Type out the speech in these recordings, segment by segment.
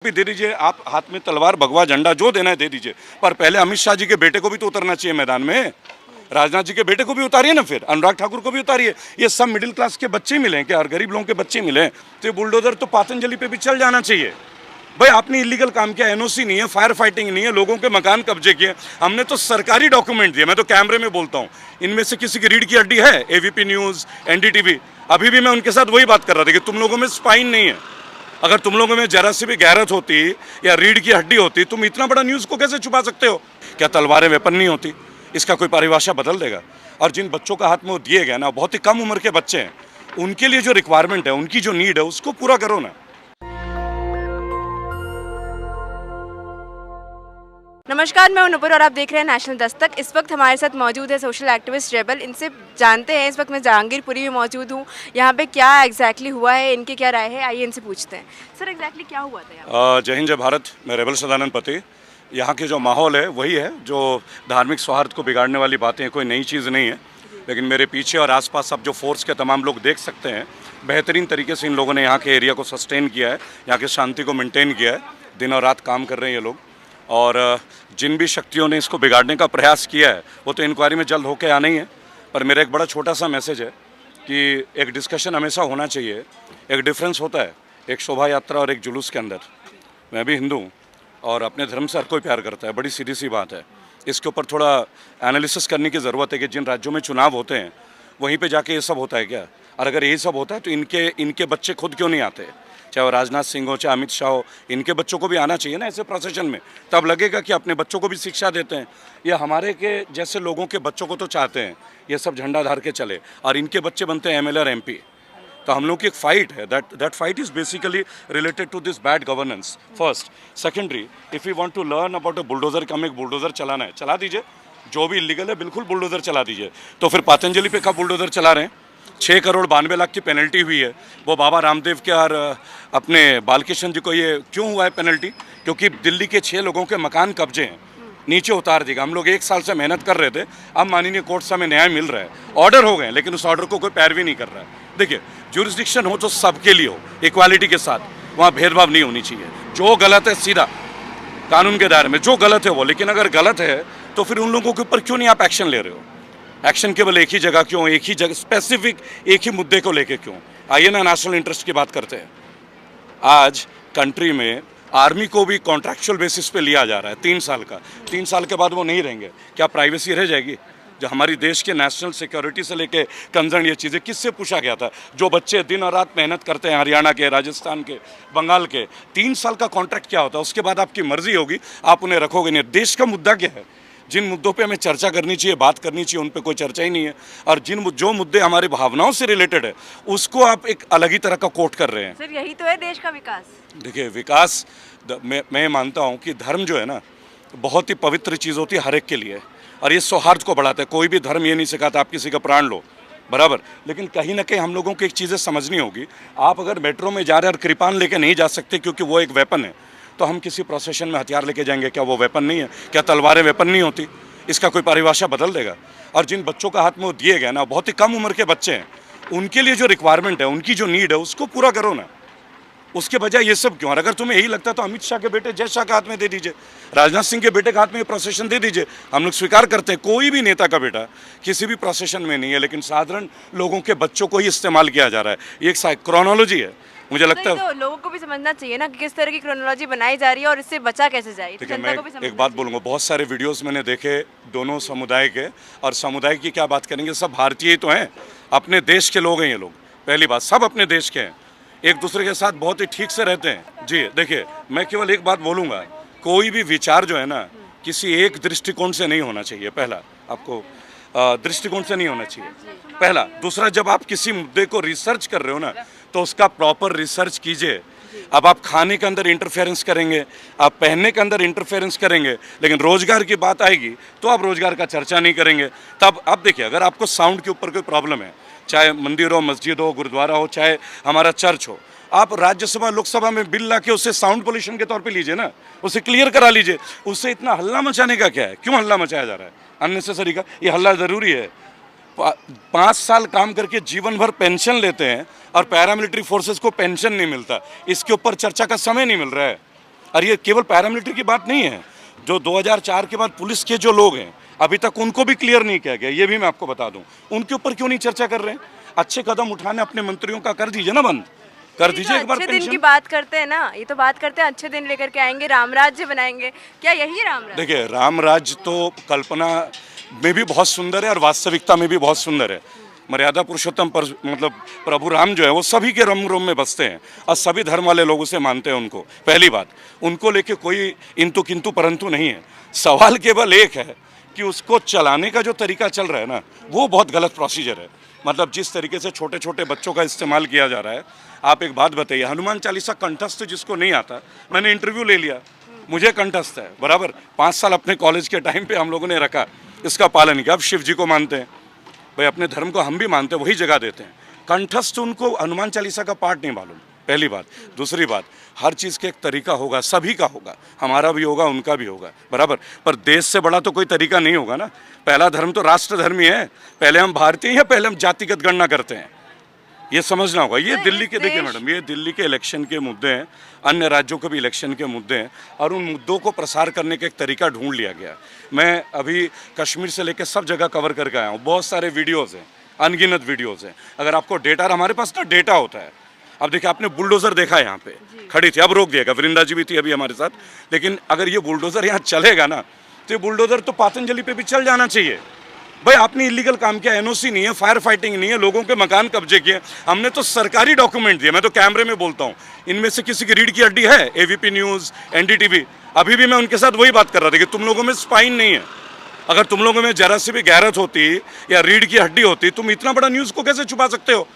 भी दे दीजिए, आप हाथ में तलवार भगवा झंडा जो देना है दे दीजिए, पर पहले अमित शाह जी के बेटे को भी तो उतरना चाहिए मैदान में। राजनाथ जी के बेटे को भी उतारिए ना, फिर अनुराग ठाकुर को भी उतारिए। ये सब मिडिल क्लास के बच्चे मिले क्या, और गरीब लोगों के बच्चे मिले, तो ये बुलडोजर तो पातंजलि पे भी चल जाना चाहिए। भाई आपने इलीगल काम किया, एनओसी नहीं है, फायर फाइटिंग नहीं है, लोगों के मकान कब्जे किए, हमने तो सरकारी डॉक्यूमेंट दिए। मैं तो कैमरे में बोलता हूँ, इनमें से किसी की रीढ़ की हड्डी है? एवीपी न्यूज़, एनडीटीवी, अभी भी मैं उनके साथ वही बात कर रहा था कि तुम लोगों में स्पाइन नहीं है। अगर तुम लोगों में जरा सी भी गैरत होती या रीढ़ की हड्डी होती, तुम इतना बड़ा न्यूज़ को कैसे छुपा सकते हो? क्या तलवारें वेपन नहीं होती? इसका कोई परिभाषा बदल देगा। और जिन बच्चों का हाथ में वो दिए गए ना, बहुत ही कम उम्र के बच्चे हैं, उनके लिए जो रिक्वायरमेंट है, उनकी जो नीड है, उसको पूरा करो ना। नमस्कार, मैं नुपुर और आप देख रहे हैं नेशनल दस्तक। इस वक्त हमारे साथ मौजूद है सोशल एक्टिविस्ट रेबल। इनसे जानते हैं, इस वक्त मैं जहांगीरपुरी में मौजूद हूँ, यहाँ पे क्या एग्जैक्टली हुआ है, इनकी क्या राय है, आइए इनसे पूछते हैं। सर एग्जैक्टली क्या हुआ था यहाँ? जय हिंद जय भारत। मैं रेबल सदानंद पति। यहाँ के जो माहौल है वही है जो धार्मिक सौहार्द को बिगाड़ने वाली बातें हैं, कोई नई चीज़ नहीं है। लेकिन मेरे पीछे और आसपास अब जो फोर्स के तमाम लोग देख सकते हैं, बेहतरीन तरीके से इन लोगों ने यहाँ के एरिया को सस्टेन किया है, यहाँ की शांति को मेंटेन किया है। दिन और रात काम कर रहे हैं ये लोग, और जिन भी शक्तियों ने इसको बिगाड़ने का प्रयास किया है वो तो इंक्वायरी में जल्द होकर आना ही है। पर मेरा एक बड़ा छोटा सा मैसेज है कि एक डिस्कशन हमेशा होना चाहिए। एक डिफरेंस होता है एक शोभा यात्रा और एक जुलूस के अंदर। मैं भी हिंदू हूँ और अपने धर्म से हर कोई प्यार करता है, बड़ी सीधी सी बात है। इसके ऊपर थोड़ा एनालिसिस करने की ज़रूरत है कि जिन राज्यों में चुनाव होते हैं वहीं पे जाके ये सब होता है क्या, और अगर यही सब होता है तो इनके बच्चे खुद क्यों नहीं आते? चाहे वो राजनाथ सिंह हो, चाहे अमित शाह हो, इनके बच्चों को भी आना चाहिए ना ऐसे प्रोसेशन में, तब लगेगा कि अपने बच्चों को भी शिक्षा देते हैं। ये हमारे के जैसे लोगों के बच्चों को तो चाहते हैं ये सब झंडा धार के चले, और इनके बच्चे बनते हैं एमएलए और एमपी। तो हम लोग की एक फाइट है, that fight is basically related to this bad governance first. Secondary, if you want to learn about a bulldozer, come एक बुलडोजर चलाना है, चला दीजिए। जो भी इलीगल है बिल्कुल बुलडोजर चला दीजिए। तो फिर पातंजलि पे कब बुलडोजर चला रहे हैं? 6 करोड़ 92 लाख की पेनल्टी हुई है। वो बाबा रामदेव के और अपने बालकृष्ण जी को ये क्यों हुआ है पेनल्टी? क्योंकि दिल्ली के 6 लोगों के मकान कब्जे हैं, नीचे उतार देगा। हम लोग 1 साल से मेहनत कर रहे थे, अब माननीय कोर्ट से हमें न्याय मिल रहा है, ऑर्डर हो गए, लेकिन उस ऑर्डर को कोई पैरवी नहीं कर रहा है। देखिए, ज्यूरिसडिक्शन हो तो सबके लिए हो, इक्वालिटी के साथ, वहाँ भेदभाव नहीं होनी चाहिए। जो गलत है सीधा कानून के दायरे में, जो गलत है वो। लेकिन अगर गलत है तो फिर उन लोगों के ऊपर क्यों नहीं आप एक्शन ले रहे हो? एक्शन केवल एक ही जगह क्यों, एक ही जगह स्पेसिफिक एक ही मुद्दे को लेके क्यों? आइए ना नेशनल इंटरेस्ट की बात करते हैं। आज कंट्री में आर्मी को भी कॉन्ट्रैक्चुअल बेसिस पे लिया जा रहा है 3 साल का। 3 साल के बाद वो नहीं रहेंगे, क्या प्राइवेसी रह जाएगी? जो हमारी देश के नेशनल सिक्योरिटी से लेके कंसर्न ये चीज़ें किससे पूछा गया था? जो बच्चे दिन और रात मेहनत करते हैं, हरियाणा के, राजस्थान के, बंगाल के, 3 साल का कॉन्ट्रैक्ट क्या होता है? उसके बाद आपकी मर्जी होगी, आप उन्हें रखोगे नहीं। देश का मुद्दा क्या है? जिन मुद्दों पे हमें चर्चा करनी चाहिए, बात करनी चाहिए, उन पे कोई चर्चा ही नहीं है। और जो मुद्दे हमारी भावनाओं से रिलेटेड है, उसको आप एक अलग ही तरह का कोट कर रहे हैं। सर यही तो है देश का विकास। देखिए, विकास मैं मानता हूँ कि धर्म जो है ना, बहुत ही पवित्र चीज़ होती है हर एक के लिए, और ये सौहार्द को बढ़ाता है। कोई भी धर्म ये नहीं सिखाता आप किसी का प्राण लो, बराबर। लेकिन कहीं ना कहीं हम लोगों को एक चीज़ें समझनी होगी। आप अगर मेट्रो में जा रहे हैं और कृपान लेके नहीं जा सकते क्योंकि वो एक वेपन है, तो हम किसी प्रोसेशन में हथियार लेके जाएंगे, क्या वो वेपन नहीं है? क्या तलवारें वेपन नहीं होती? इसका कोई परिभाषा बदल देगा। और जिन बच्चों का हाथ में वो दिए गए ना, बहुत ही कम उम्र के बच्चे हैं, उनके लिए जो रिक्वायरमेंट है, उनकी जो नीड है, उसको पूरा करो ना। उसके बजाय ये सब क्यों? और अगर तुम्हें यही लगता है तो अमित शाह के बेटे जय शाह के हाथ में दे दीजिए, राजनाथ सिंह के बेटे के हाथ में ये प्रोसेशन दे दीजिए। हम लोग स्वीकार करते हैं कोई भी नेता का बेटा किसी भी प्रोसेशन में नहीं है, लेकिन साधारण लोगों के बच्चों को ही इस्तेमाल किया जा रहा है। ये एक क्रोनोलॉजी है, मुझे लगता है। तो लोगों को भी समझना चाहिए ना कि किस तरह की क्रोनोलॉजी बनाई जा रही है और इससे बचा कैसे जाए। देखिए, मैं एक बात बोलूँगा, बहुत सारे वीडियोस मैंने देखे दोनों समुदाय के, और समुदाय की क्या बात करेंगे, सब भारतीय ही तो हैं, अपने देश के लोग हैं ये लोग। पहली बात, सब अपने देश के हैं, एक दूसरे के साथ बहुत ही ठीक से रहते हैं। जी देखिए, मैं केवल एक बात बोलूँगा, कोई भी विचार जो है ना, किसी एक दृष्टिकोण से नहीं होना चाहिए। पहला, आपको दृष्टिकोण से नहीं होना चाहिए, पहला। दूसरा, जब आप किसी मुद्दे को रिसर्च कर रहे हो ना, तो उसका प्रॉपर रिसर्च कीजिए। अब आप खाने के अंदर इंटरफेरेंस करेंगे, आप पहनने के अंदर इंटरफेरेंस करेंगे, लेकिन रोजगार की बात आएगी तो आप रोजगार का चर्चा नहीं करेंगे। तब आप देखिए, अगर आपको साउंड के ऊपर कोई प्रॉब्लम है, चाहे मंदिर हो, मस्जिद हो, गुरुद्वारा हो, चाहे हमारा चर्च हो, आप राज्यसभा लोकसभा में बिल ला के उसे साउंड पोल्यूशन के तौर पे लीजिए ना, उसे क्लियर करा लीजिए। उससे इतना हल्ला मचाने का क्या है? क्यों हल्ला मचाया जा रहा है अननेसेसरी का? ये हल्ला ज़रूरी है? 5 साल काम करके जीवन भर पेंशन लेते हैं और पैरामिलिट्री फोर्सेस को पेंशन नहीं मिलता, इसके ऊपर चर्चा का समय नहीं मिल रहा है। और ये केवल पैरामिलिट्री की बात नहीं है, जो 2004 के बाद पुलिस के जो लोग हैं अभी तक उनको भी क्लियर नहीं किया गया, ये भी मैं आपको बता दूं। उनके ऊपर क्यों नहीं चर्चा कर रहे हैं? अच्छे कदम उठाने अपने मंत्रियों का कर दीजिए ना बंद, कर दीजिए एक बार अच्छे दिन की पेंशन। बात करते हैं ना, ये तो बात करते हैं अच्छे दिन लेकर के आएंगे, राम राज्य बनाएंगे, क्या यही है राम राज्य? देखिए, राम राज्य तो कल्पना में भी बहुत सुंदर है और वास्तविकता में भी बहुत सुंदर है। मर्यादा पुरुषोत्तम पर मतलब प्रभु राम जो है वो सभी के रम रोम में बसते हैं और सभी धर्म वाले लोग उसे मानते हैं। उनको पहली बात, उनको लेके कोई इंतु किंतु परंतु नहीं है। सवाल केवल एक है कि उसको चलाने का जो तरीका चल रहा है ना, वो बहुत गलत प्रोसीजर है। मतलब जिस तरीके से छोटे छोटे बच्चों का इस्तेमाल किया जा रहा है। आप एक बात बताइए, हनुमान चालीसा कंठस्थ जिसको नहीं आता, मैंने इंटरव्यू ले लिया, मुझे कंठस्थ है बराबर, 5 साल अपने कॉलेज के टाइम पे हम लोगों ने रखा, इसका पालन किया। अब शिव जी को मानते हैं भाई, अपने धर्म को हम भी मानते हैं, वही जगह देते हैं। कंठस्थ उनको हनुमान चालीसा का पाठ नहीं मालूम, पहली बात। दूसरी बात, हर चीज़ के एक तरीका होगा, सभी का होगा, हमारा भी होगा, उनका भी होगा बराबर, पर देश से बड़ा तो कोई तरीका नहीं होगा ना। पहला धर्म तो राष्ट्र धर्म ही है। पहले हम भारतीय हैं, पहले हम जातिगत गणना करते हैं, ये समझना होगा। ये दिल्ली के, देखिए मैडम, ये दिल्ली के इलेक्शन के मुद्दे हैं, अन्य राज्यों के भी इलेक्शन के मुद्दे हैं, और उन मुद्दों को प्रसार करने का एक तरीका ढूंढ लिया गया। मैं अभी कश्मीर से लेकर सब जगह कवर करके आया हूँ, बहुत सारे वीडियोज़ हैं, अनगिनत वीडियोज़ हैं। अगर आपको डेटा, हमारे पास ना डेटा होता है। अब देखिए, आपने बुलडोज़र देखा है, यहाँ पे खड़ी थी, अब रोक दिएगा, वृंदा जी भी थी अभी हमारे साथ। लेकिन अगर ये बुलडोज़र यहाँ चलेगा ना, तो ये बुलडोज़र तो पातंजलि पे भी चल जाना चाहिए। भाई आपने इलीगल काम किया, एनओसी नहीं है, फायर फाइटिंग नहीं है, लोगों के मकान कब्जे किए, हमने तो सरकारी डॉक्यूमेंट दिए। मैं तो कैमरे में बोलता हूँ, इनमें से किसी की रीढ़ की हड्डी है? एवीपी न्यूज़, एनडीटीवी, अभी भी मैं उनके साथ वही बात कर रहा था कि तुम लोगों में स्पाइन नहीं है। अगर तुम लोगों में जरा सी भी गैरत होती या रीढ़ की हड्डी होती, तुम इतना बड़ा न्यूज़ को कैसे छुपा सकते हो?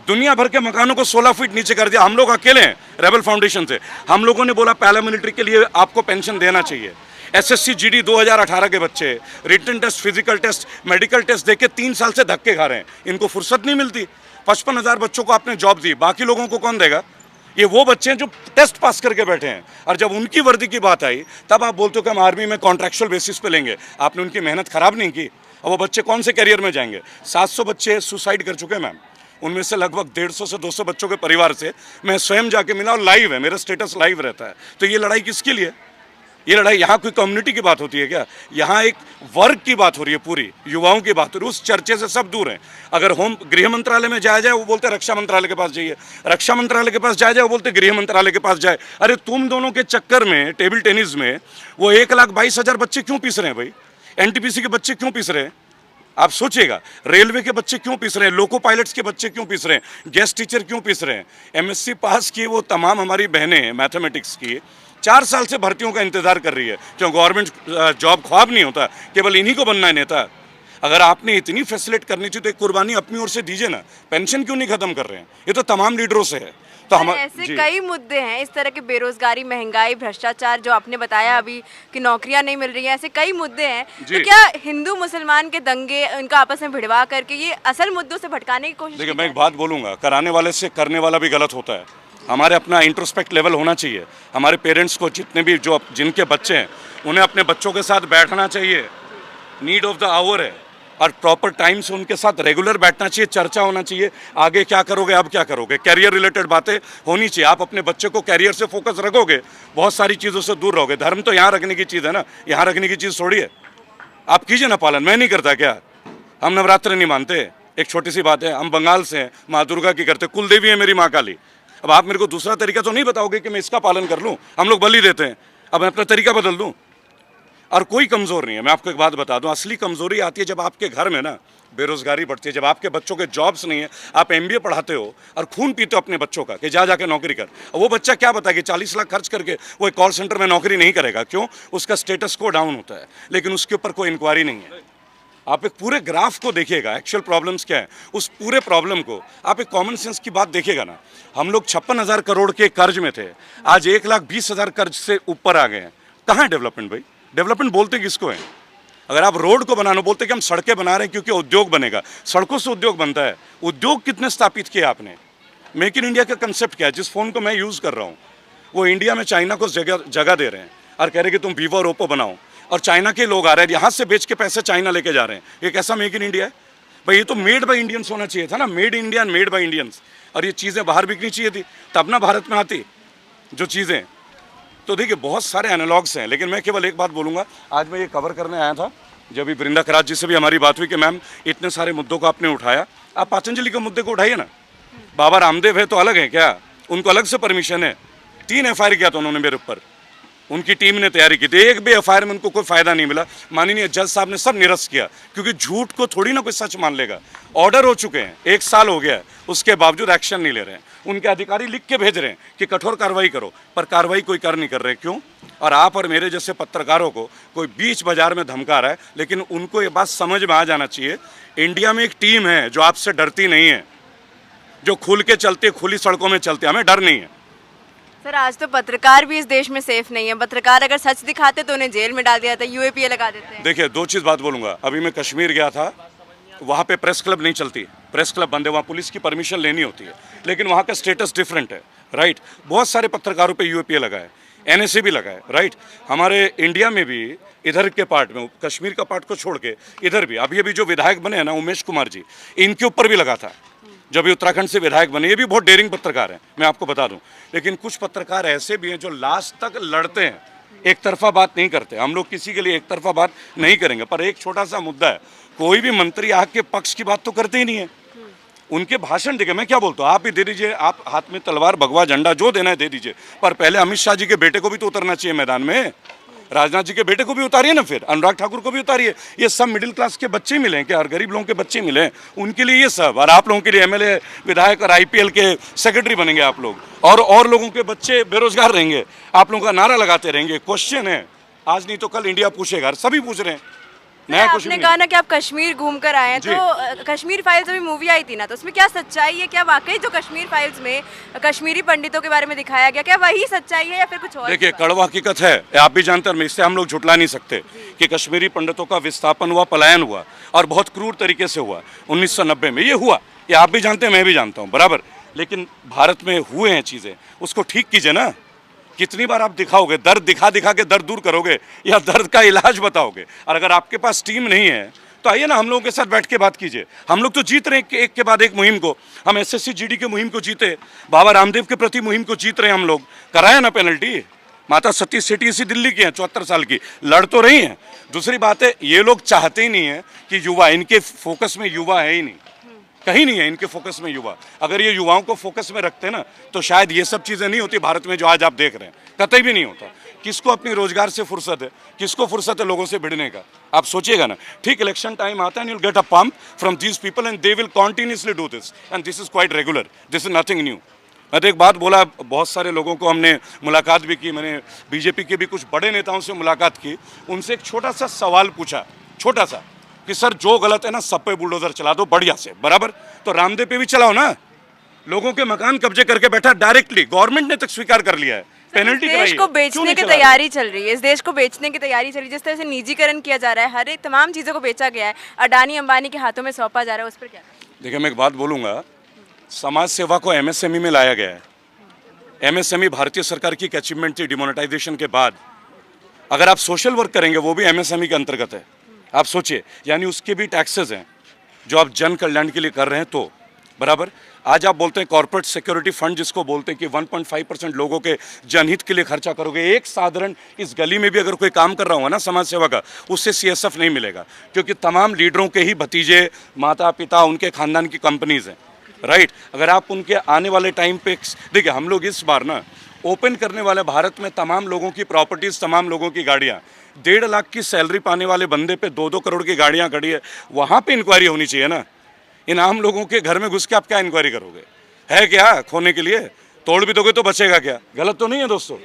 दुनिया भर के मकानों को 16 फीट नीचे कर दिया। हम लोग अकेले हैं रेबल फाउंडेशन से, हम लोगों ने बोला पैरामिलिट्री के लिए आपको पेंशन देना चाहिए। एसएससी जीडी 2018 के बच्चे written test, physical test, medical test देके 3 साल से धक्के खा रहे हैं, इनको फुर्सत नहीं मिलती। 55,000 बच्चों को आपने जॉब दी, बाकी लोगों को कौन देगा? ये वो बच्चे हैं जो टेस्ट पास करके बैठे हैं, और जब उनकी वर्दी की बात आई तब आप बोलते हो कि हम आर्मी में कॉन्ट्रैक्चुअल बेसिस पे लेंगे। आपने उनकी मेहनत खराब नहीं की, और वो बच्चे कौन से करियर में जाएंगे? 700 बच्चे सुसाइड कर चुके हैं मैम, उनमें से लगभग 150 से 200 बच्चों के परिवार से मैं स्वयं जाके मिला, और लाइव है, मेरा स्टेटस लाइव रहता है। तो ये लड़ाई किसके लिए? ये लड़ाई, यहाँ कोई कम्युनिटी की बात होती है क्या? यहाँ एक वर्ग की बात हो रही है, पूरी युवाओं की बात हो रही है। उस चर्चे से सब दूर हैं। अगर गृह मंत्रालय में जाया जाए, वो बोलते रक्षा मंत्रालय के पास जाइए, रक्षा मंत्रालय के पास जाया जाए, वो बोलते गृह मंत्रालय के पास जाए। अरे तुम दोनों के चक्कर में टेबल टेनिस में वो 1,22,000 बच्चे क्यों पीस रहे हैं भाई? एनटीपीसी के बच्चे क्यों पीस रहे हैं? आप सोचिएगा, रेलवे के बच्चे क्यों पीस रहे हैं? लोको पायलट्स के बच्चे क्यों पीस रहे हैं? गेस्ट टीचर क्यों पीस रहे हैं? एमएससी पास की वो तमाम हमारी बहनें हैं मैथमेटिक्स की, 4 साल से भर्तियों का इंतजार कर रही है। क्यों? गवर्नमेंट जॉब ख्वाब नहीं होता, केवल इन्हीं को बनना है नेता। अगर आपने इतनी फैसिलिट करनी थी तो एक कुर्बानी अपनी ओर से दीजिए ना। पेंशन क्यों नहीं खत्म कर रहे हैं? ये तो तमाम लीडरों से है। तो हम ऐसे कई मुद्दे हैं इस तरह के, बेरोजगारी, महंगाई, भ्रष्टाचार, जो आपने बताया अभी कि नौकरियां नहीं मिल रही हैं, ऐसे कई मुद्दे हैं। तो क्या हिंदू मुसलमान के दंगे, उनका आपस में भिड़वा करके ये असल मुद्दों से भटकाने की कोशिश? देखिए, मैं एक बात बोलूँगा, कराने वाले से करने वाला भी गलत होता है। हमारे अपना इंट्रोस्पेक्ट लेवल होना चाहिए। हमारे पेरेंट्स को, जितने भी जो जिनके बच्चे हैं, उन्हें अपने बच्चों के साथ बैठना चाहिए, नीड ऑफ द आवर है, और प्रॉपर टाइम से उनके साथ रेगुलर बैठना चाहिए, चर्चा होना चाहिए, आगे क्या करोगे, अब क्या करोगे, कैरियर रिलेटेड बातें होनी चाहिए। आप अपने बच्चे को कैरियर से फोकस रखोगे, बहुत सारी चीज़ों से दूर रहोगे। धर्म तो यहाँ रखने की चीज़ है ना, यहाँ रखने की चीज़ थोड़ी है। आप कीजिए ना पालन, मैं नहीं करता क्या? हम नवरात्र नहीं मानते, एक छोटी सी बात है, हम बंगाल से हैं, माँ दुर्गा की करते, कुल देवी है मेरी माँ काली। अब आप मेरे को दूसरा तरीका तो नहीं बताओगे कि मैं इसका पालन कर लूँ? हम लोग बलि देते हैं, अब मैं अपना तरीका बदल दूँ? और कोई कमज़ोर नहीं है। मैं आपको एक बात बता दूं, असली कमज़ोरी आती है जब आपके घर में ना बेरोज़गारी बढ़ती है, जब आपके बच्चों के जॉब्स नहीं है, आप एमबीए पढ़ाते हो और खून पीते हो अपने बच्चों का कि जा जाके नौकरी कर। और वो बच्चा क्या बताए कि 40 लाख खर्च करके वो एक कॉल सेंटर में नौकरी नहीं करेगा। क्यों? उसका स्टेटस को डाउन होता है, लेकिन उसके ऊपर कोई इंक्वायरी नहीं है। आप एक पूरे ग्राफ को देखिएगा, एक्चुअल प्रॉब्लम्स क्या है, उस पूरे प्रॉब्लम को आप एक कॉमन सेंस की बात देखिएगा ना। हम लोग 56,000 करोड़ के कर्ज में थे, आज 1,20,000 कर्ज से ऊपर आ गए हैं। कहाँ है डेवलपमेंट भाई? डेवलपमेंट बोलते किसको है? अगर आप रोड को बनाना बोलते कि हम सड़कें बना रहे हैं क्योंकि उद्योग बनेगा, सड़कों से उद्योग बनता है। उद्योग कितने स्थापित किए आपने? मेक इन इंडिया का कंसेप्ट क्या है? जिस फ़ोन को मैं यूज़ कर रहा हूँ वो इंडिया में चाइना को जगह दे रहे हैं और कह रहे हैं कि तुम वीवो और ओप्पो बनाओ, और चाइना के लोग आ रहे हैं, यहाँ से बेच के पैसे चाइना लेके जा रहे हैं। ये कैसा मेक इन इंडिया है भाई? ये तो मेड बाय इंडियंस होना चाहिए था ना, made India and made by Indians. और ये चीज़ें बाहर बिकनी चाहिए थी, तब ना भारत में आती जो चीज़ें। तो देखिए बहुत सारे एनालॉग्स हैं, लेकिन मैं केवल एक बात बोलूँगा, आज मैं ये कवर करने आया था, जब भी वृंदा करात जी से भी हमारी बात हुई कि मैम इतने सारे मुद्दों को आपने उठाया, आप पतंजलि के मुद्दे को उठाइए ना। बाबा रामदेव है तो अलग है क्या? उनको अलग से परमिशन है। 3 एफआईआर किया था उन्होंने मेरे ऊपर, उनकी टीम ने तैयारी की थी, एक भी एफआईआर में उनको कोई फायदा नहीं मिला। माननीय जज साहब ने सब निरस्त किया, क्योंकि झूठ को थोड़ी ना कोई सच मान लेगा। ऑर्डर हो चुके हैं, 1 साल हो गया है, उसके बावजूद एक्शन नहीं ले रहे हैं। उनके अधिकारी लिख के भेज रहे हैं कि कठोर कार्रवाई करो, पर कार्रवाई कोई कर नहीं कर रहे। क्यों? और आप और मेरे जैसे पत्रकारों को कोई बीच बाजार में धमका रहा है, लेकिन उनको ये बात समझ में आ जाना चाहिए, इंडिया में एक टीम है जो आपसे डरती नहीं है, जो खुल के चलते, खुली सड़कों में चलते, हमें डर नहीं है। सर आज तो पत्रकार भी इस देश में सेफ नहीं है। पत्रकार अगर सच दिखाते तो उन्हें जेल में डाल दिया था, यूएपीए लगा देते हैं। देखिए 2 चीज़ बात बोलूँगा, अभी मैं कश्मीर गया था, वहाँ पे प्रेस क्लब नहीं चलती, प्रेस क्लब बंद है, वहाँ पुलिस की परमिशन लेनी होती है, लेकिन वहाँ का स्टेटस डिफरेंट है, राइट। बहुत सारे पत्रकारों पे यूएपीए लगा है, एनएसए भी लगा है, राइट। हमारे इंडिया में भी इधर के पार्ट में, कश्मीर का पार्ट को छोड़ के इधर भी अभी अभी जो विधायक बने हैं ना, उमेश कुमार जी, इनके ऊपर भी लगा था जब ये उत्तराखंड से विधायक बने। ये भी बहुत डेयरिंग पत्रकार हैं, मैं आपको बता दूं। लेकिन कुछ पत्रकार ऐसे भी हैं जो लास्ट तक लड़ते हैं, एक तरफा बात नहीं करते। हम लोग किसी के लिए एक तरफा बात नहीं करेंगे, पर एक छोटा सा मुद्दा है, कोई भी मंत्री आपके पक्ष की बात तो करते ही नहीं है। उनके भाषण देखिए, मैं क्या बोलता हूँ, आप ही दे दीजिए, आप हाथ में तलवार, भगवा झंडा जो देना है दे दीजिए, पर पहले अमित शाह जी के बेटे को भी तो उतरना चाहिए मैदान में। राजनाथ जी के बेटे को भी उतारिए ना, फिर अनुराग ठाकुर को भी उतारिए। ये सब मिडिल क्लास के बच्चे मिले क्या? और गरीब लोगों के बच्चे मिले, उनके लिए ये सब, और आप लोगों के लिए एमएलए, विधायक और आईपीएल के सेक्रेटरी बनेंगे आप लोग, और लोगों के बच्चे बेरोजगार रहेंगे, आप लोगों का नारा लगाते रहेंगे। क्वेश्चन है, आज नहीं तो कल इंडिया पूछेगा, सभी पूछ रहे हैं। नया कुछ आपने कहा ना कि आप कश्मीर घूम कर आए हैं, तो कश्मीर फाइल्स अभी मूवी आई थी ना, तो उसमें क्या सच्चाई है? क्या वाकई जो कश्मीर फाइल्स में कश्मीरी पंडितों के बारे में दिखाया गया, क्या वही सच्चाई है या फिर कुछ और? देखिए कड़वा हकीकत है, आप भी जानते हैं, इससे हम लोग झुटला नहीं सकते कि कश्मीरी पंडितों का विस्थापन हुआ, पलायन हुआ, और बहुत क्रूर तरीके से हुआ। 1990 में ये हुआ, ये आप भी जानते हैं, मैं भी जानता हूँ, बराबर। लेकिन भारत में हुए हैं चीज़ें, उसको ठीक कीजिए ना। कितनी बार आप दिखाओगे? दर्द दिखा दिखा के दर्द दूर करोगे या दर्द का इलाज बताओगे? और अगर आपके पास टीम नहीं है तो आइए ना, हम लोगों के साथ बैठ के बात कीजिए। हम लोग तो जीत रहे हैं एक के बाद एक मुहिम को। हम एसएससी जीडी के मुहिम को जीते, बाबा रामदेव के प्रति मुहिम को जीत रहे हैं हम लोग। कराया ना पेनल्टी। माता सती सेठी इसी दिल्ली की हैं, 74 साल की, लड़ तो रही हैं। दूसरी बात है, ये लोग चाहते ही नहीं है कि युवा, इनके फोकस में युवा है ही नहीं, कहीं नहीं है इनके फोकस में युवा। अगर ये युवाओं को फोकस में रखते ना, तो शायद ये सब चीज़ें नहीं होती भारत में जो आज आप देख रहे हैं, कतई भी नहीं होता। किसको अपनी रोजगार से फुर्सत है? किसको फुर्सत है लोगों से भिड़ने का? आप सोचिएगा ना, ठीक इलेक्शन टाइम आता है, you'll get a pump from these people and they will continuously do this and this is quite regular, this is nothing new। मैं तो एक बात बोला, बहुत सारे लोगों को हमने मुलाकात भी की, मैंने बीजेपी के भी कुछ बड़े नेताओं से मुलाकात की, उनसे एक छोटा सा सवाल पूछा, छोटा सा, कि सर जो गलत है ना, सब पे बुलडोजर चला दो बढ़िया से, बराबर। तो रामदेव पे भी चलाओ ना। लोगों के मकान कब्जे करके बैठा, डायरेक्टली गवर्नमेंट ने तक स्वीकार कर लिया है, पेनल्टी देश को बेचने की तैयारी चल रही है, इस देश को बेचने की तैयारी चल रही है। जिस तरह से निजीकरण किया जा रहा है, हर एक तमाम चीज़ों को बेचा गया है, अडानी अंबानी के हाथों में सौंपा जा रहा है, उस पर क्या? देखिए मैं एक बात बोलूँगा, समाज सेवा को एमएसएमई में लाया गया है। एमएसएमई भारतीय सरकार की एक अचीवमेंट थी डिमोनेटाइजेशन के बाद। अगर आप सोशल वर्क करेंगे, वो भी एमएसएमई के अंतर्गत है। आप सोचिए, यानी उसके भी टैक्सेस हैं जो आप जन कल्याण के लिए कर रहे हैं, तो बराबर। आज आप बोलते हैं कॉर्पोरेट सिक्योरिटी फंड, जिसको बोलते हैं कि 1.5% लोगों के जनहित के लिए खर्चा करोगे। एक साधारण इस गली में भी अगर कोई काम कर रहा होगा ना समाज सेवा का, उससे सीएसएफ नहीं मिलेगा, क्योंकि तमाम लीडरों के ही भतीजे, माता पिता, उनके खानदान की कंपनीज हैं, राइट। अगर आप उनके आने वाले टाइम पे देखिए, हम लोग इस बार ना ओपन करने वाले भारत में तमाम लोगों की प्रॉपर्टीज, तमाम लोगों की गाड़ियाँ, 1.5 लाख की सैलरी पाने वाले बंदे पे 2-2 करोड़ की गाड़ियाँ खड़ी है, वहाँ पे इंक्वायरी होनी चाहिए ना। इन आम लोगों के घर में घुस के आप क्या इंक्वायरी करोगे? है क्या खोने के लिए? तोड़ भी दोगे तो बचेगा क्या? गलत तो नहीं है दोस्तों?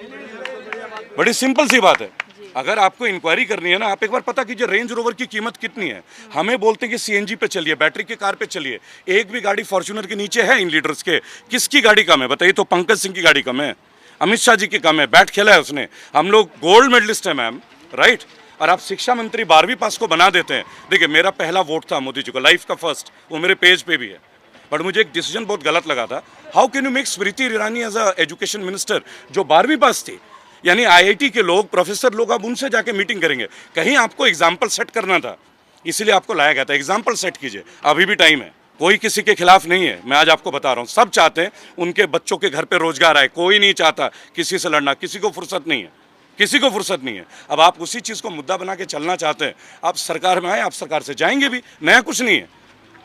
बड़ी सिंपल सी बात है। अगर आपको इंक्वायरी करनी है ना, आप एक बार पता कीजिए रेंज रोवर की कीमत कितनी है। हमें बोलते हैं कि सीएनजी पे चलिए, बैटरी की कार पे चलिए, एक भी गाड़ी फॉर्च्यूनर के नीचे है इन लीडर्स के? किसकी गाड़ी कम है बताइए? तो पंकज सिंह की गाड़ी कम है, अमित शाह जी की कम है, बैट खेला है उसने। हम लोग गोल्ड मेडलिस्ट है मैम, राइट। और आप शिक्षा मंत्री 12वीं पास को बना देते हैं। देखिए मेरा पहला वोट था मोदी जी को, लाइफ का फर्स्ट, वो मेरे पेज पे भी है, बट मुझे एक डिसीजन बहुत गलत लगा था। How can you make Smriti Irani as a education minister, जो 12वीं पास थी? यानी आईआईटी के लोग, प्रोफेसर लोग, आप उनसे जाके मीटिंग करेंगे? कहीं आपको एग्जाम्पल सेट करना था, इसीलिए आपको लाया गया था। एग्जाम्पल सेट कीजिए, अभी भी टाइम है। कोई किसी के खिलाफ नहीं है, मैं आज आपको बता रहा हूँ। सब चाहते हैं उनके बच्चों के घर पे रोजगार आए, कोई नहीं चाहता किसी से लड़ना, किसी को फुर्सत नहीं है, किसी को फुर्सत नहीं है। अब आप उसी चीज़ को मुद्दा बना के चलना चाहते हैं, आप सरकार में आए, आप सरकार से जाएंगे भी, नया कुछ नहीं है।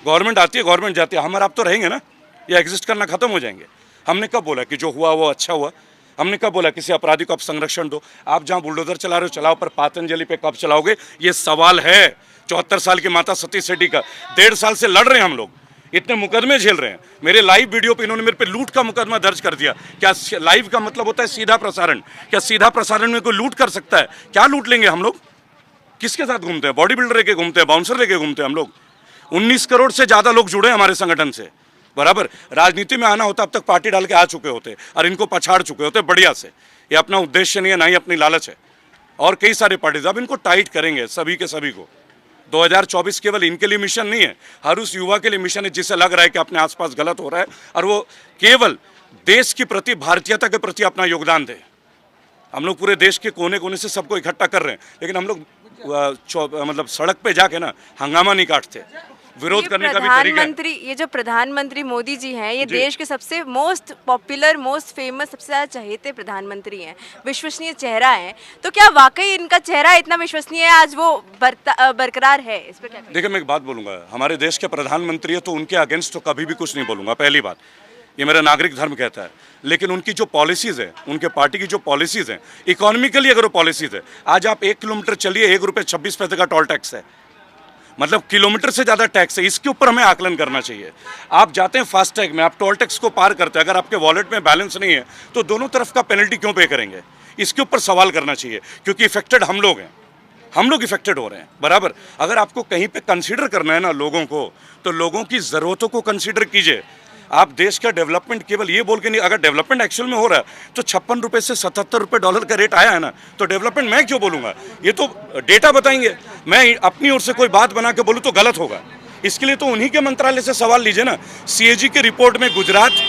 गवर्नमेंट आती है, गवर्नमेंट जाती है, हम और आप तो रहेंगे ना, या एग्जिस्ट करना खत्म हो जाएंगे। हमने कब बोला कि जो हुआ वो अच्छा हुआ? हमने कब बोला किसी अपराधी को आप संरक्षण दो? आप जहाँ बुलडोजर चला रहे हो चलाओ, पर पतंजलि पे कब चलाओगे, ये सवाल है। 74 साल की माता सती सेठी का 1.5 साल से लड़ रहे हैं हम लोग, इतने मुकदमे झेल रहे हैं। मेरे लाइव वीडियो पे इन्होंने मेरे पे लूट का मुकदमा दर्ज कर दिया। क्या लाइव का मतलब होता है सीधा प्रसारण? क्या सीधा प्रसारण में कोई लूट कर सकता है? क्या लूट लेंगे हम लोग? किसके साथ घूमते हैं? बॉडी बिल्डर लेके घूमते हैं, बाउंसर लेके घूमते हैं हम लोग। 19 करोड़ से ज़्यादा लोग जुड़े हैं हमारे संगठन से, बराबर। राजनीति में आना होता अब तक पार्टी डाल के आ चुके होते और इनको पछाड़ चुके होते बढ़िया से। ये अपना उद्देश्य नहीं है, ना ही अपनी लालच है। और कई सारे पार्टीज अब इनको टाइट करेंगे, सभी के सभी को। 2024 केवल इनके लिए मिशन नहीं है, हर उस युवा के लिए मिशन है जिसे लग रहा है कि अपने आसपास गलत हो रहा है और वो केवल देश के प्रति, भारतीयता के प्रति अपना योगदान दे। हम लोग पूरे देश के कोने कोने से सबको इकट्ठा कर रहे हैं, लेकिन हम लोग मतलब सड़क पे जाके ना हंगामा नहीं काटते, विरोध करने का भी तरीका है। ये जो प्रधानमंत्री मोदी जी हैं, ये देश के सबसे मोस्ट पॉपुलर, मोस्ट फेमस, सबसे ज़्यादा चहेते प्रधानमंत्री हैं, विश्वसनीय चेहरा है। तो क्या वाकई इनका चेहरा इतना विश्वसनीय है, आज वो बरकरार है? इस पर क्या कहेंगे? देखिए, मैं एक बात बोलूँगा, हमारे देश के प्रधानमंत्री है तो उनके अगेंस्ट तो कभी भी कुछ नहीं बोलूँगा, पहली बात। ये मेरा नागरिक धर्म कहता है। लेकिन उनकी जो पॉलिसीज़ है, उनके पार्टी की जो पॉलिसीज़ हैं, इकोनॉमिकली अगर वो पॉलिसीज़ है, आज आप 1 किलोमीटर चलिए, 1 रुपये 26 पैसे का टोल टैक्स है, मतलब किलोमीटर से ज़्यादा टैक्स है। इसके ऊपर हमें आकलन करना चाहिए। आप जाते हैं फास्टैग में, आप टोल टैक्स को पार करते हैं, अगर आपके वॉलेट में बैलेंस नहीं है तो दोनों तरफ का पेनल्टी क्यों पे करेंगे? इसके ऊपर सवाल करना चाहिए, क्योंकि इफेक्टेड हम लोग हैं, हम लोग इफेक्टेड हो रहे हैं, बराबर। अगर आपको कहीं पे कंसीडर करना है ना लोगों को, तो लोगों की ज़रूरतों को कंसीडर कीजिए। आप देश का डेवलपमेंट केवल ये बोल के नहीं, अगर डेवलपमेंट एक्चुअल में हो रहा है तो 56 रुपये से 77 रुपये डॉलर का रेट आया है ना, तो डेवलपमेंट मैं क्यों बोलूँगा? ये तो डेटा बताएंगे, मैं अपनी ओर से कोई बात बना के बोलूँ तो गलत होगा। इसके लिए तो उन्हीं के मंत्रालय से सवाल लीजिए ना। CAG की रिपोर्ट में गुजरात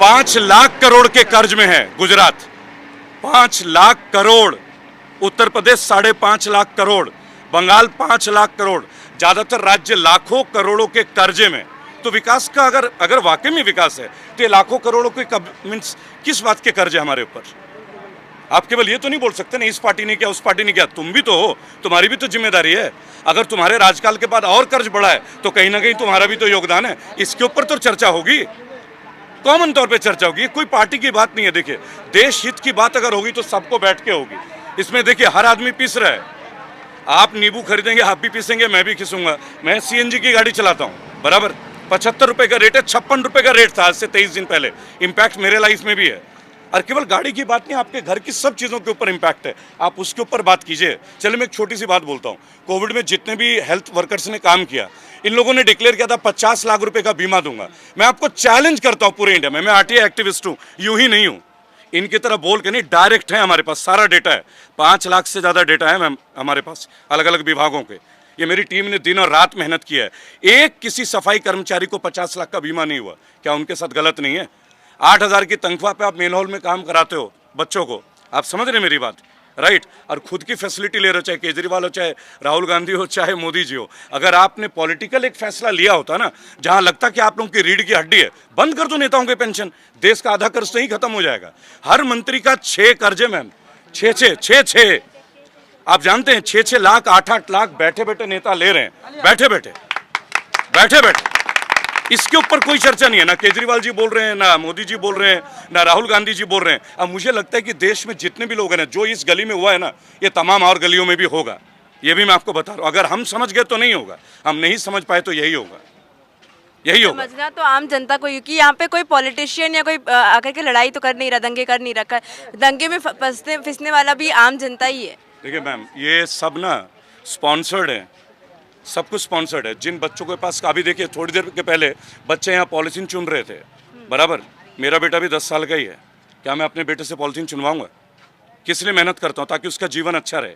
5 लाख करोड़ के कर्ज में है, गुजरात 5 लाख करोड़, उत्तर प्रदेश 5.5 लाख करोड़, बंगाल 5 लाख करोड़, ज़्यादातर राज्य लाखों करोड़ों के कर्जे में। तो विकास का अगर वाकई में विकास है तो ये लाखों करोड़ों के मीन्स किस बात के कर्ज है हमारे ऊपर? आप केवल ये तो नहीं बोल सकते ना इस पार्टी ने किया, उस पार्टी ने किया। तुम भी तो हो, तुम्हारी भी तो जिम्मेदारी है। अगर तुम्हारे राजकाल के बाद और कर्ज बढ़ा है तो कहीं ना कहीं तुम्हारा भी तो योगदान है। इसके ऊपर तो चर्चा होगी, कॉमन तौर पे चर्चा होगी। कोई पार्टी की बात नहीं है। देखिए, देश हित की बात अगर होगी तो सबको बैठ के होगी। इसमें देखिए, हर आदमी पीस रहा है। आप नींबू खरीदेंगे, आप भी पीसेंगे, मैं भी खिसूंगा। मैं CNG की गाड़ी चलाता हूँ, बराबर। 75 रुपये का रेट है, 56 रुपये का रेट था आज से 23 दिन पहले। इम्पैक्ट मेरे लाइफ में भी है। और केवल गाड़ी की बात नहीं, आपके घर की सब चीज़ों के ऊपर इम्पैक्ट है। आप उसके ऊपर बात कीजिए। चलिए, मैं एक छोटी सी बात बोलता हूँ। कोविड में जितने भी हेल्थ वर्कर्स ने काम किया, इन लोगों ने डिक्लेयर किया था 50 लाख रुपए का बीमा दूंगा। मैं आपको चैलेंज करता हूँ पूरे इंडिया में, मैं RTI एक्टिविस्ट हूँ, यूं ही नहीं हूँ। इनकी तरह बोल के नहीं, डायरेक्ट है, हमारे पास सारा डेटा है। 5 लाख से ज़्यादा डेटा है मैम हमारे पास, अलग अलग विभागों के। ये मेरी टीम ने दिन और रात मेहनत की है। एक किसी सफाई कर्मचारी को 50 लाख का बीमा नहीं हुआ। क्या उनके साथ गलत नहीं है? 8,000 की तनख्वाह पे आप मेल हॉल में काम कराते हो बच्चों को। आप समझ रहे मेरी बात, राइट? और खुद की फैसिलिटी ले रहे हो, चाहे केजरीवाल हो, चाहे राहुल गांधी हो, चाहे मोदी जी हो। अगर आपने पॉलिटिकल एक फैसला लिया होता ना, जहां लगता कि आप लोगों की रीढ़ की हड्डी है, बंद कर दो नेताओं के पेंशन, देश का आधा कर्ज नहीं खत्म हो जाएगा। हर मंत्री का 6 कर्जे मैम, 6 आप जानते हैं, 6 लाख 8 लाख बैठे बैठे नेता ले रहे हैं, बैठे बैठे। इसके ऊपर कोई चर्चा नहीं है। ना केजरीवाल जी बोल रहे हैं, ना मोदी जी बोल रहे हैं, ना राहुल गांधी जी बोल रहे हैं। अब मुझे लगता है कि देश में जितने भी लोग हैं ना, जो इस गली में हुआ है ना, ये तमाम और गलियों में भी होगा। ये भी मैं आपको बता रहा हूँ। अगर हम समझ गए तो नहीं होगा, हम नहीं समझ पाए तो यही होगा, यही होगा। समझना तो आम जनता को, क्योंकि यहाँ पे कोई पॉलिटिशियन या कोई आकर के लड़ाई तो कर नहीं रहा, दंगे कर नहीं रखा। दंगे में फिसने वाला भी आम जनता ही है। देखिए मैम, ये सब ना स्पॉन्सर्ड है, सब कुछ स्पॉन्सर्ड है। जिन बच्चों के पास, अभी देखिए थोड़ी देर के पहले बच्चे यहाँ पॉलिथीन चुन रहे थे, बराबर। मेरा बेटा भी 10 साल का ही है। क्या मैं अपने बेटे से पॉलिथीन चुनवाऊंगा? किस लिए मेहनत करता हूँ? ताकि उसका जीवन अच्छा रहे।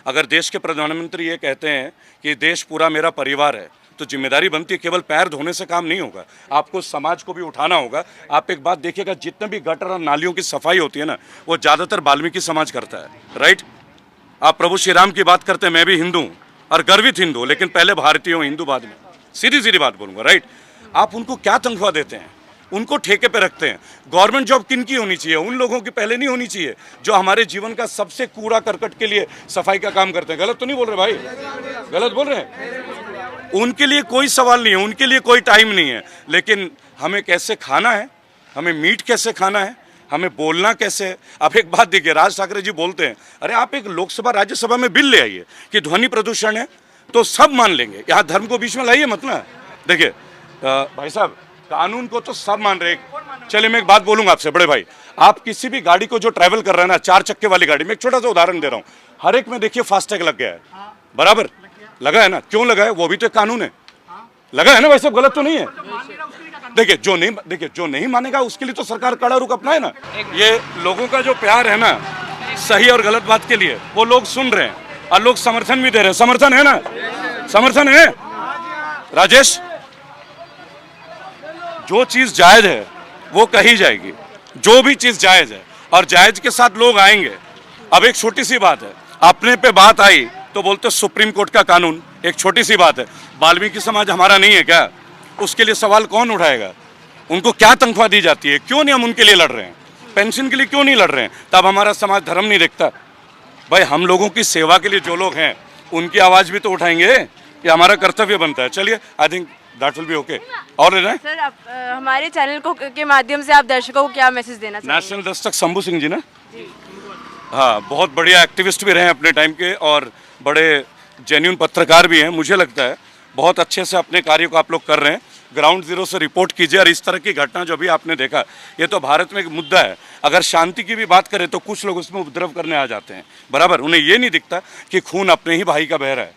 अगर देश के प्रधानमंत्री ये कहते हैं कि देश पूरा मेरा परिवार है, तो जिम्मेदारी बनती है, केवल पैर धोने से काम नहीं होगा, आपको समाज को भी उठाना होगा। आप एक बात देखिएगा, जितने भी गटर और नालियों की सफाई होती है ना, वो ज़्यादातर वाल्मीकि समाज करता है, राइट? आप प्रभु श्री राम की बात करते हैं, मैं भी हिंदू हूँ और गर्वित हिंदू, लेकिन पहले भारतीय हूँ, हिंदू बाद में। सीधी सीधी बात बोलूँगा, राइट। आप उनको क्या तनख्वाह देते हैं? उनको ठेके पे रखते हैं। गवर्नमेंट जॉब किन की होनी चाहिए? उन लोगों की पहले नहीं होनी चाहिए जो हमारे जीवन का सबसे कूड़ा करकट के लिए सफाई का काम करते हैं। गलत तो नहीं बोल रहे भाई? गलत बोल रहे हैं? उनके लिए कोई सवाल नहीं है, उनके लिए कोई टाइम नहीं है। लेकिन हमें कैसे खाना है, हमें मीट कैसे खाना है, हमें बोलना कैसे है। अब एक बात देखिए, राज ठाकरे जी बोलते हैं, अरे आप एक लोकसभा राज्यसभा में बिल ले आइए कि ध्वनि प्रदूषण है, तो सब मान लेंगे। यहाँ धर्म को बीच में लाइए मत ना। देखिए भाई साहब, कानून को तो सब मान रहे हैं। चलिए मैं एक बात बोलूंगा आपसे बड़े भाई, आप किसी भी गाड़ी को जो ट्रैवल कर रहे हैं ना, 4 चक्के वाली गाड़ी में, एक छोटा सा उदाहरण दे रहा हूँ, हर एक में देखिए फास्टैग लग गया है, बराबर लगा है ना? क्यों लगा है? वो भी तो कानून है, लगा है ना? वैसे गलत तो नहीं है। देखिए जो नहीं मानेगा उसके लिए तो सरकार कड़ा रुख अपनाए ना। ये लोगों का जो प्यार है ना सही और गलत बात के लिए, वो लोग सुन रहे हैं और लोग समर्थन भी दे रहे हैं। समर्थन है ना? समर्थन है राजेश? जो चीज जायज है वो कही जाएगी, जो भी चीज जायज है, और जायज के साथ लोग आएंगे। अब एक छोटी सी बात है, अपने पे बात आई तो बोलते सुप्रीम कोर्ट का कानून। एक छोटी सी बात है, वाल्मीकि समाज हमारा नहीं है क्या? उसके लिए सवाल कौन उठाएगा? उनको क्या तनख्वाह दी जाती है? क्यों नहीं हम उनके लिए लड़ रहे हैं? पेंशन के लिए क्यों नहीं लड़ रहे हैं? तब हमारा समाज धर्म नहीं देखता। भाई हम लोगों की सेवा के लिए जो लोग हैं उनकी आवाज भी तो उठाएंगे, ये हमारा कर्तव्य बनता है। चलिए, I think that will be okay. और लेना है सर, आप हमारे चैनल को के माध्यम से आप दर्शकों को क्या मैसेज देना चाहेंगे? नेशनल दस्तक शंभू सिंह जी ना, हाँ, बहुत बढ़िया एक्टिविस्ट भी रहे हैं अपने टाइम के और बड़े जेन्युइन पत्रकार भी हैं। मुझे लगता है बहुत अच्छे से अपने कार्य को आप लोग कर रहे हैं। ग्राउंड जीरो से रिपोर्ट कीजिए। और इस तरह की घटना जो भी आपने देखा, ये तो भारत में एक मुद्दा है। अगर शांति की भी बात करें तो कुछ लोग उसमें उपद्रव करने आ जाते हैं, बराबर। उन्हें ये नहीं दिखता कि खून अपने ही भाई का बह रहा है,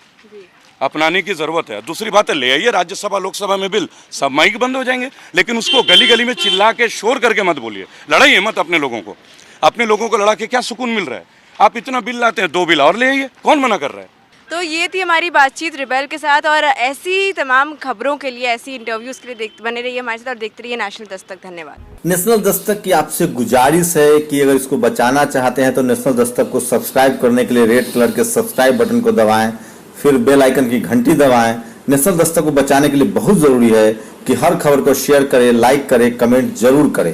अपनाने की जरूरत है। दूसरी बात है, ले आइए राज्यसभा लोकसभा में बिल, सब माइक बंद हो जाएंगे। लेकिन उसको गली गली में चिल्ला के शोर करके मत बोलिए, लड़ाइए मत अपने लोगों को। अपने लोगों को लड़ा के क्या सुकून मिल रहा है? आप इतना बिल लाते हैं, 2 बिल और ले आइए, कौन मना कर रहा है? तो ये थी हमारी बातचीत रिबेल के साथ। और ऐसी तमाम खबरों के लिए, ऐसी इंटरव्यूज के लिए बने रहिए हमारे साथ और देखते रहिए नेशनल दस्तक। धन्यवाद। नेशनल दस्तक की आपसे गुजारिश है कि अगर इसको बचाना चाहते हैं तो नेशनल दस्तक को सब्सक्राइब करने के लिए रेड कलर के सब्सक्राइब बटन को दबाएं, फिर बेल आइकन की घंटी दबाएं। नेशनल दस्तक को बचाने के लिए बहुत जरूरी है कि हर खबर को शेयर करें, लाइक करें, कमेंट जरूर करें।